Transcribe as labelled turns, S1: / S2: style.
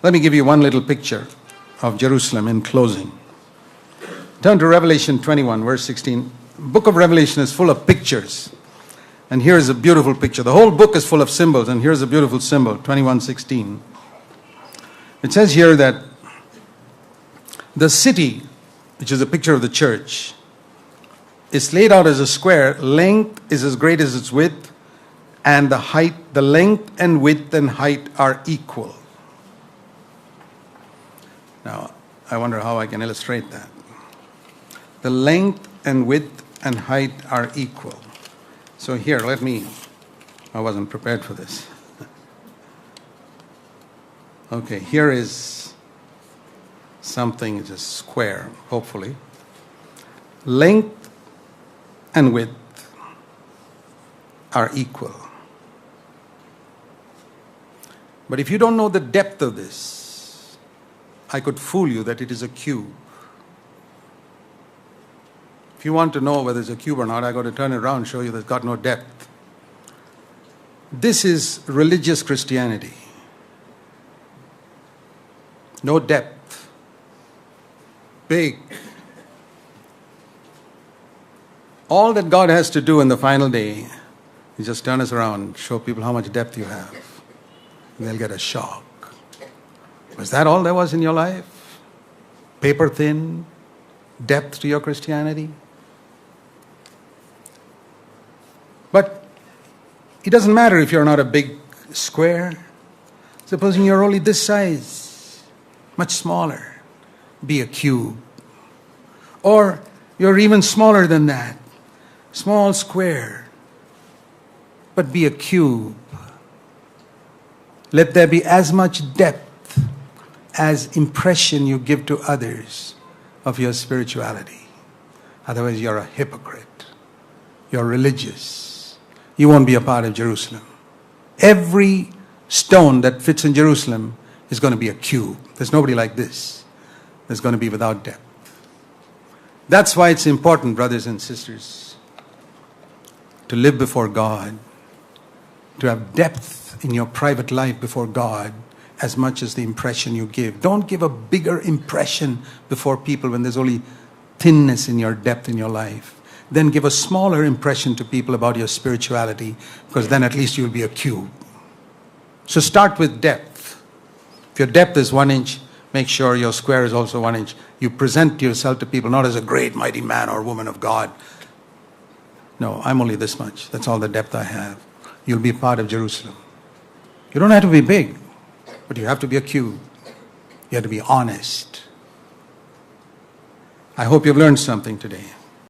S1: Let me give you one little picture of Jerusalem in closing. Turn to Revelation 21, verse 16. The book of Revelation is full of pictures. And here is a beautiful picture. The whole book is full of symbols, and here's a beautiful symbol, 21:16. It says here that the city, which is a picture of the church, is laid out as a square. Length is as great as its width, and the length and width and height are equal. Now, I wonder how I can illustrate that. The length and width and height are equal. So here, I wasn't prepared for this. Okay, here is something, it's a square, hopefully. Length and width are equal. But if you don't know the depth of this, I could fool you that it is a cube. If you want to know whether it's a cube or not, I got to turn it around and show you that it's got no depth. This is religious Christianity. No depth. Big. All that God has to do in the final day is just turn us around, show people how much depth you have. And they'll get a shock. Was that all there was in your life? Paper thin? Depth to your Christianity? But it doesn't matter if you're not a big square. Supposing you're only this size, much smaller, be a cube. Or you're even smaller than that, small square, but be a cube. Let there be as much depth as impression you give to others of your spirituality. Otherwise, you're a hypocrite. You're religious. You won't be a part of Jerusalem. Every stone that fits in Jerusalem is going to be a cube. There's nobody like this. There's going to be without depth. That's why it's important, brothers and sisters, to live before God, to have depth in your private life before God as much as the impression you give. Don't give a bigger impression before people when there's only thinness in your depth in your life. Then give a smaller impression to people about your spirituality, because then at least you'll be a cube. So start with depth. If your depth is 1 inch, make sure your square is also 1 inch. You present yourself to people not as a great mighty man or woman of God. No, I'm only this much. That's all the depth I have. You'll be part of Jerusalem. You don't have to be big, but you have to be a cube. You have to be honest. I hope you've learned something today.